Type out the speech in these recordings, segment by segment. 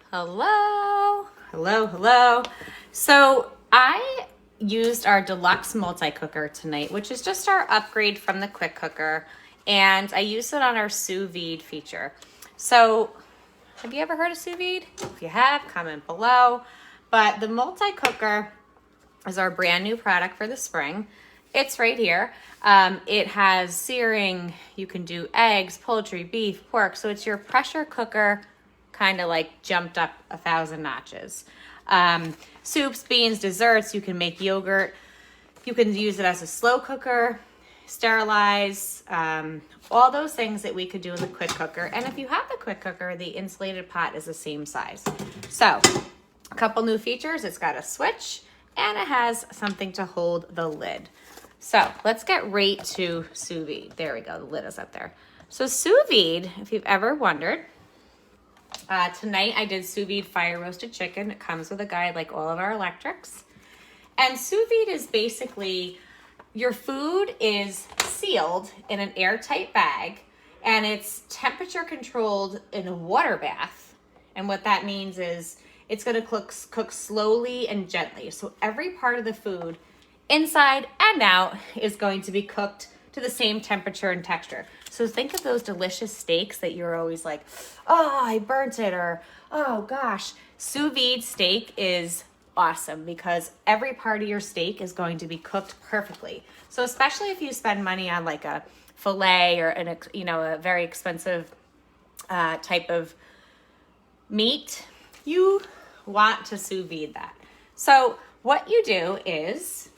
Hello, hello. So I used our deluxe multi-cooker tonight, which is just our upgrade from the quick cooker. And I used it on our sous vide feature. So have you ever heard of sous vide? If you have, comment below. But the multi-cooker is our brand new product for the spring. It's right here. It has searing. You can do eggs, poultry, beef, pork. So it's your pressure cooker kind of like jumped up 1,000 notches. Soups, beans, desserts, you can make yogurt. You can use it as a slow cooker, sterilize, all those things that we could do in the quick cooker. And if you have the quick cooker, the insulated pot is the same size. So a couple new features. It's got a switch and it has something to hold the lid. So let's get right to sous vide. There we go. The lid is up there. So sous vide, if you've ever wondered, tonight I did sous vide fire roasted chicken. It comes with a guide like all of our electrics. And sous vide is basically your food is sealed in an airtight bag and it's temperature controlled in a water bath. And what that means is it's going to cook slowly and gently. So every part of the food inside and out is going to be cooked to the same temperature and texture. So think of those delicious steaks that you're always like, oh, I burnt it, or oh gosh. Sous vide steak is awesome because every part of your steak is going to be cooked perfectly. So especially if you spend money on like a filet or a very expensive type of meat, you want to sous vide that. So what you do is,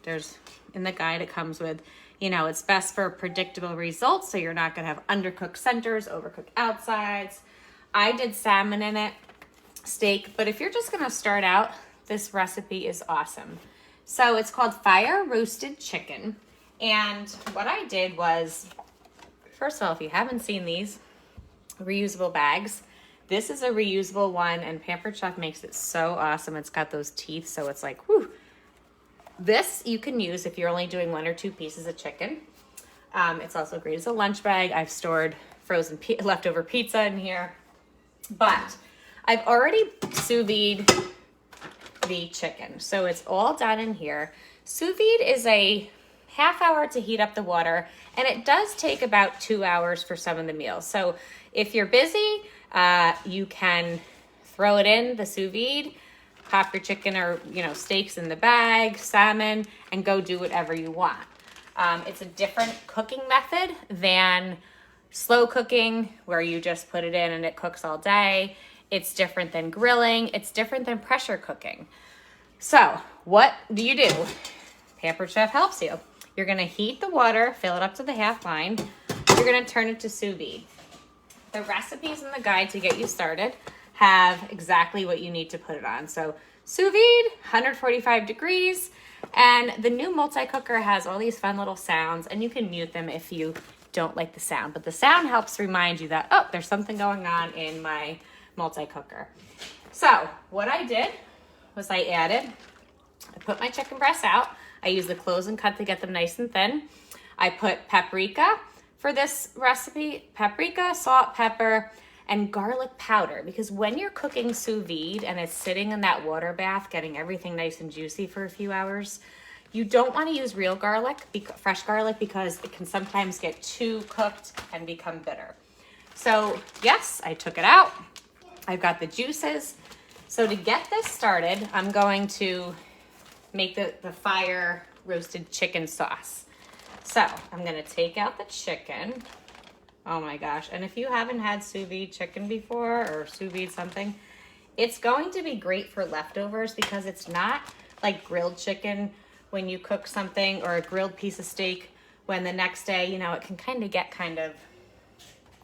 there's in the guide it comes with, it's best for predictable results, so you're not going to have undercooked centers, overcooked outsides. I did salmon in it, steak, but if you're just going to start out, this recipe is awesome. So it's called fire roasted chicken. And what I did was, first of all, if you haven't seen these reusable bags, this is a reusable one, and Pampered Chef makes it so awesome. It's got those teeth, so it's like, whew. This you can use if you're only doing 1 or 2 pieces of chicken. It's also great as a lunch bag. I've stored frozen leftover pizza in here. But I've already sous vide the chicken. So it's all done in here. Sous vide is a half hour to heat up the water, and it does take about 2 hours for some of the meals. So if you're busy, you can throw it in the sous vide, pop your chicken or steaks in the bag, salmon, and go do whatever you want. It's a different cooking method than slow cooking where you just put it in and it cooks all day. It's different than grilling. It's different than pressure cooking. So what do? Pampered Chef helps you. You're going to heat the water, fill it up to the half line. You're going to turn it to sous vide. The recipes in the guide to get you started have exactly what you need to put it on. So sous vide, 145 degrees, and the new multi-cooker has all these fun little sounds, and you can mute them if you don't like the sound, but the sound helps remind you that, oh, there's something going on in my multi-cooker. So what I did was I put my chicken breasts out. I use the close and cut to get them nice and thin. I put paprika for this recipe, paprika, salt, pepper, and garlic powder, because when you're cooking sous vide and it's sitting in that water bath getting everything nice and juicy for a few hours, you don't want to use real garlic, fresh garlic, because it can sometimes get too cooked and become bitter. So yes, I took it out. I've got the juices. So to get this started, I'm going to make the fire roasted chicken sauce. So I'm going to take out the chicken. Oh my gosh. And if you haven't had sous vide chicken before, or sous vide something, it's going to be great for leftovers because it's not like grilled chicken when you cook something, or a grilled piece of steak when the next day, it can kind of get I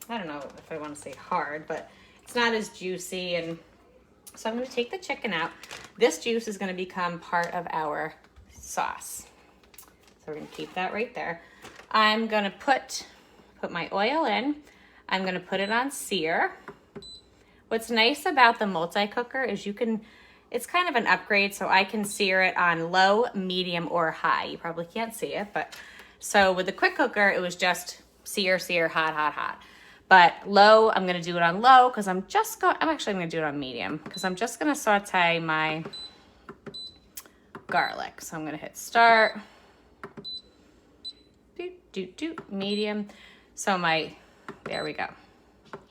don't know if I want to say hard, but it's not as juicy. And so I'm going to take the chicken out. This juice is going to become part of our sauce. So we're going to keep that right there. I'm going to put my oil in. I'm going to put it on sear. What's nice about the multi-cooker is it's kind of an upgrade, so I can sear it on low, medium, or high. You probably can't see it, but so with the quick cooker, it was just sear, hot, hot, hot. But low, I'm gonna do it on low because I'm actually gonna do it on medium because I'm just gonna saute my garlic. So I'm gonna hit start, medium. So there we go.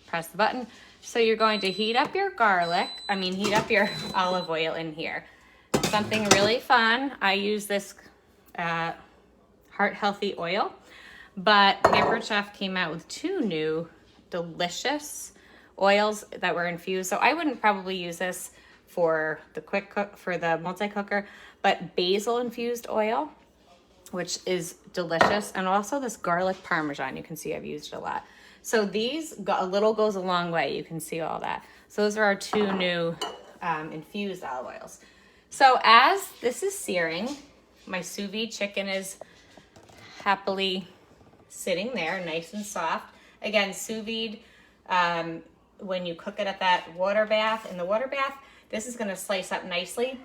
Press the button. So you're going to heat up your heat up your olive oil in here. Something really fun. I use this heart healthy oil, but Pampered Chef came out with 2 new delicious oils that were infused. So I wouldn't probably use this for the multi-cooker, but basil infused oil, which is delicious. And also this garlic parmesan, you can see I've used it a lot. So a little goes a long way. You can see all that. So those are our 2 new infused olive oils. So as this is searing, my sous vide chicken is happily sitting there, nice and soft. Again, sous vide, when you cook it at that in the water bath, this is gonna slice up nicely.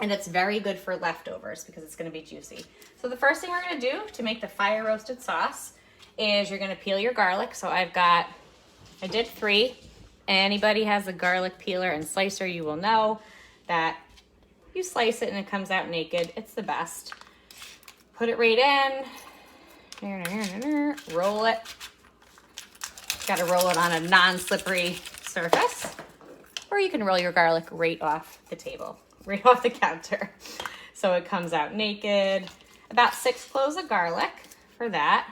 And it's very good for leftovers because it's gonna be juicy. So the first thing we're gonna do to make the fire roasted sauce is you're gonna peel your garlic. So I did 3. Anybody has a garlic peeler and slicer, you will know that you slice it and it comes out naked. It's the best. Put it right in, roll it. Gotta roll it on a non-slippery surface, or you can roll your garlic right off the table, right off the counter. So it comes out naked. About 6 cloves of garlic for that.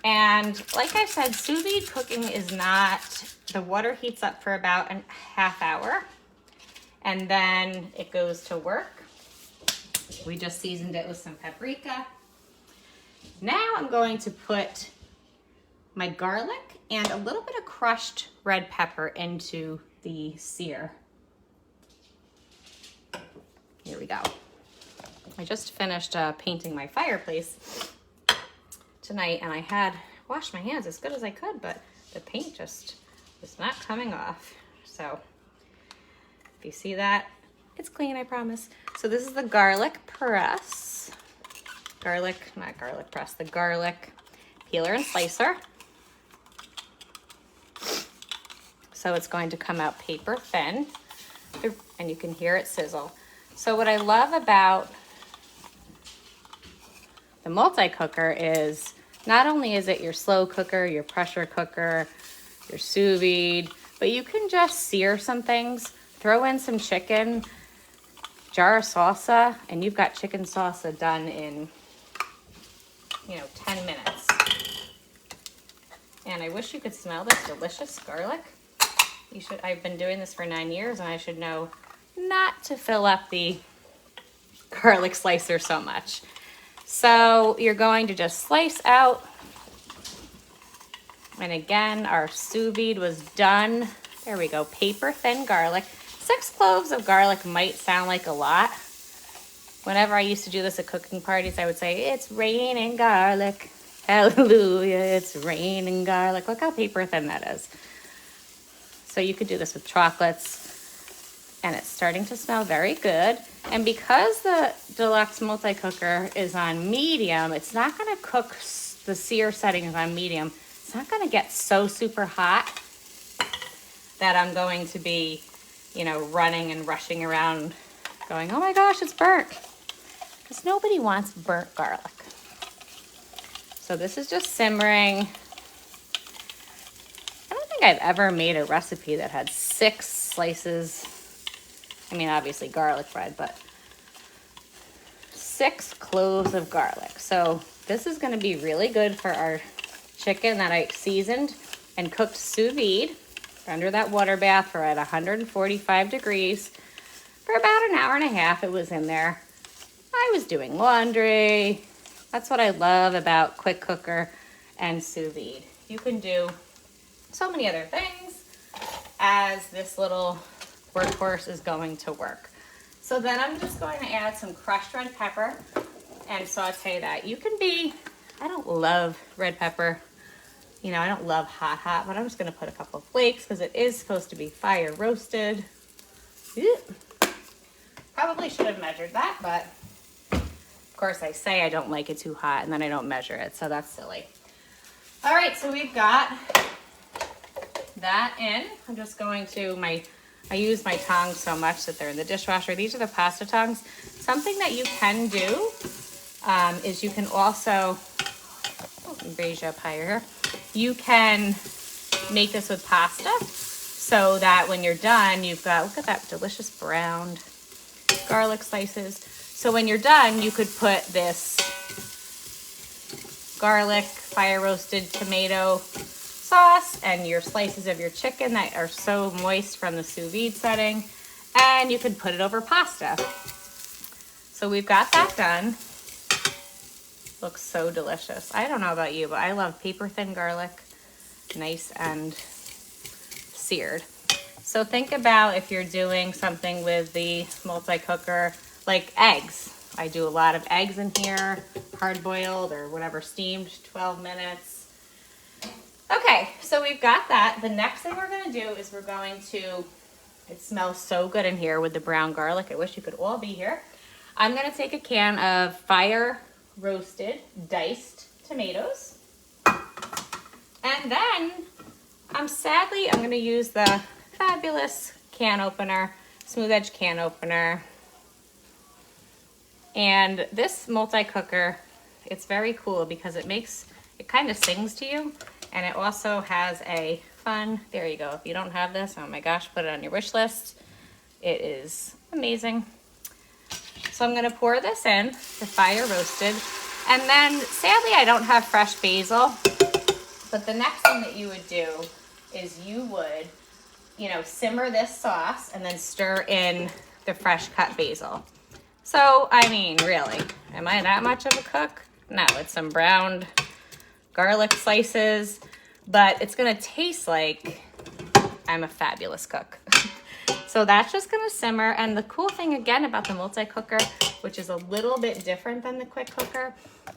And like I said, sous vide cooking is the water heats up for about a half hour and then it goes to work. We just seasoned it with some paprika. Now I'm going to put my garlic and a little bit of crushed red pepper into the sear. Here we go. I just finished painting my fireplace tonight and I had washed my hands as good as I could, but the paint just was not coming off. So if you see that, it's clean, I promise. So this is the garlic press. The garlic peeler and slicer. So it's going to come out paper thin and you can hear it sizzle. So what I love about the multi-cooker is not only is it your slow cooker, your pressure cooker, your sous vide, but you can just sear some things, throw in some chicken, jar of salsa, and you've got chicken salsa done in, 10 minutes. And I wish you could smell this delicious garlic. I've been doing this for 9 years and I should know not to fill up the garlic slicer so much. So you're going to just slice out. And again, our sous vide was done. There we go, paper thin garlic. 6 cloves of garlic might sound like a lot. Whenever I used to do this at cooking parties, I would say, it's raining garlic. Hallelujah, it's raining garlic. Look how paper thin that is. So you could do this with chocolates. And it's starting to smell very good. And because the deluxe multi-cooker is on medium, it's not gonna cook, the sear setting is on medium. It's not gonna get so super hot that I'm going to be, running and rushing around going, oh my gosh, it's burnt. Because nobody wants burnt garlic. So this is just simmering. I don't think I've ever made a recipe that had 6 slices. I mean, obviously garlic bread, but 6 cloves of garlic. So this is going to be really good for our chicken that I seasoned and cooked sous vide under that water bath for at 145 degrees for about an hour and a half. It was in there. I was doing laundry. That's what I love about quick cooker and sous vide. You can do so many other things as this little workhorse is going to work. So then I'm just going to add some crushed red pepper and saute that. I don't love red pepper. I don't love hot, but I'm just going to put a couple of flakes because it is supposed to be fire roasted. Ew. Probably should have measured that, but of course I say I don't like it too hot and then I don't measure it, so that's silly. All right, so we've got that in. I'm just going to I use my tongs so much that they're in the dishwasher. These are the pasta tongs. Something that you can do is you can also, raise you up higher here. You can make this with pasta so that when you're done, you've got, look at that delicious browned garlic slices. So when you're done, you could put this garlic, fire roasted tomato sauce and your slices of your chicken that are so moist from the sous vide setting, and you can put it over pasta. So we've got that done. Looks so delicious. I don't know about you, but I love paper thin garlic, nice and seared. So think about if you're doing something with the multi-cooker, like eggs. I do a lot of eggs in here, hard boiled or whatever, steamed, 12 minutes. Okay, so we've got that. The next thing we're gonna do is we're going to, it smells so good in here with the brown garlic. I wish you could all be here. I'm gonna take a can of fire roasted diced tomatoes. And then I'm gonna use the fabulous can opener, smooth edge can opener. And this multi-cooker, it's very cool because it kind of sings to you. And it also has a fun, there you go. If you don't have this, oh my gosh, put it on your wish list. It is amazing. So I'm gonna pour this in, the fire roasted. And then sadly, I don't have fresh basil, but the next thing that you would do is you would, simmer this sauce and then stir in the fresh cut basil. So, I mean, really, am I that much of a cook? No, it's some browned garlic slices, but it's gonna taste like I'm a fabulous cook. So that's just gonna simmer. And the cool thing again about the multi-cooker, which is a little bit different than the quick cooker,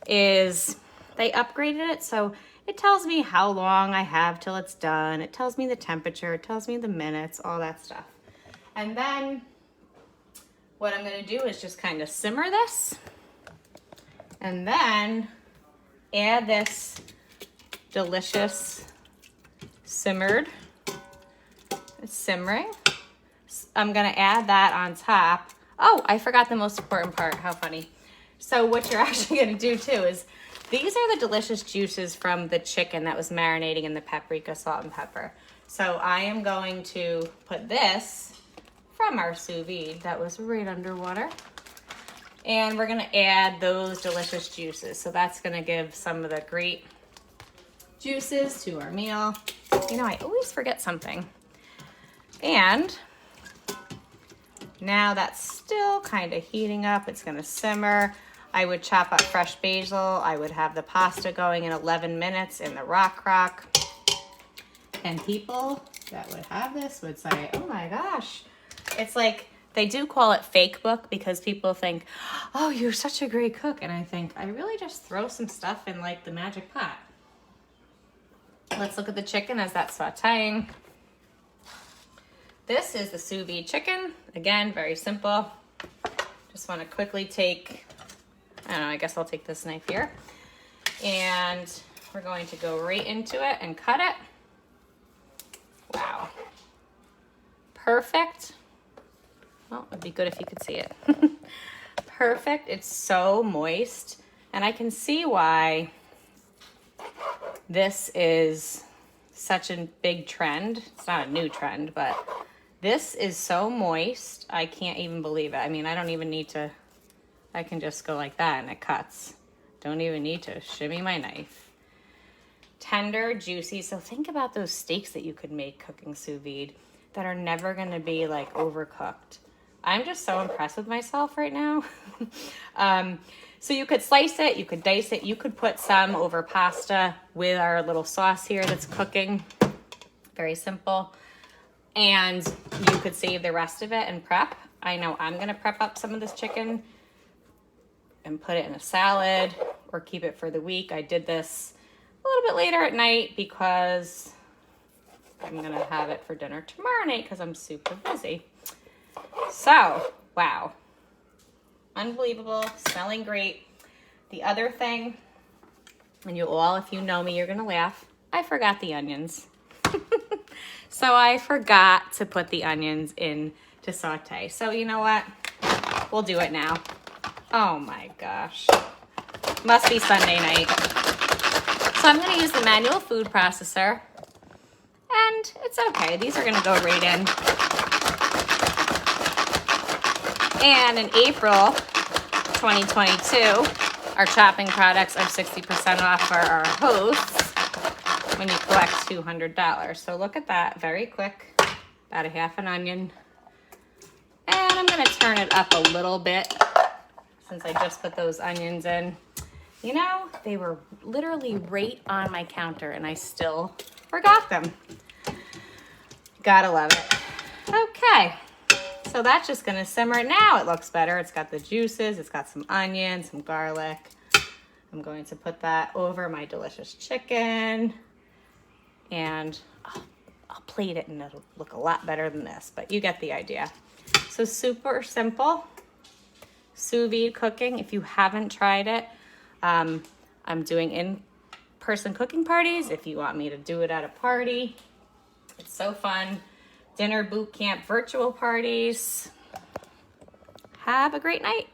is they upgraded it. So it tells me how long I have till it's done. It tells me the temperature, it tells me the minutes, all that stuff. And then what I'm gonna do is just kind of simmer this and then add this delicious simmering. I'm gonna add that on top. Oh, I forgot the most important part, how funny. So what you're actually gonna do too is, these are the delicious juices from the chicken that was marinating in the paprika, salt, and pepper. So I am going to put this from our sous vide that was right underwater. And we're gonna add those delicious juices. So that's gonna give some of the great juices to our meal. I always forget something. And now that's still kind of heating up. It's gonna simmer. I would chop up fresh basil. I would have the pasta going in 11 minutes in the rock crock. And people that would have this would say, oh my gosh. It's like, they do call it fake book because people think, oh, you're such a great cook. And I think, I really just throw some stuff in like the magic pot. Let's look at the chicken as that's sauteing. This is the sous vide chicken. Again, very simple. Just want to quickly take, I don't know, I guess I'll take this knife here. And we're going to go right into it and cut it. Wow. Perfect. Well, it'd be good if you could see it. Perfect. It's so moist. And I can see why this is such a big trend. It's not a new trend, but this is so moist. I can't even believe it. I mean, I don't even need to, I can just go like that and it cuts. Don't even need to shimmy my knife. Tender, juicy. So think about those steaks that you could make cooking sous vide that are never gonna be like overcooked. I'm just so impressed with myself right now. So you could slice it, you could dice it, you could put some over pasta with our little sauce here that's cooking. Very simple. And you could save the rest of it and prep. I know I'm gonna prep up some of this chicken and put it in a salad or keep it for the week. I did this a little bit later at night because I'm gonna have it for dinner tomorrow night because I'm super busy. So, wow. Unbelievable, smelling great. The other thing And you all, if you know me, you're gonna laugh. I forgot the onions. So I forgot to put the onions in to saute. So you know what? We'll do it now. Oh my gosh. Must be Sunday night. So I'm gonna use the manual food processor. And it's okay, these are gonna go right in. And in April 2022, our chopping products are 60% off for our hosts when you collect $200. So look at that, very quick, about a half an onion. And I'm gonna turn it up a little bit since I just put those onions in. You know, they were literally right on my counter and I still forgot them. Gotta love it. Okay, so that's just gonna simmer. Now it looks better. It's got the juices, it's got some onion, some garlic. I'm going to put that over my delicious chicken and I'll plate it and it'll look a lot better than this, but you get the idea. So super simple sous vide cooking. If you haven't tried it, I'm doing in-person cooking parties. If you want me to do it at a party, it's so fun. Dinner boot camp virtual parties. Have a great night.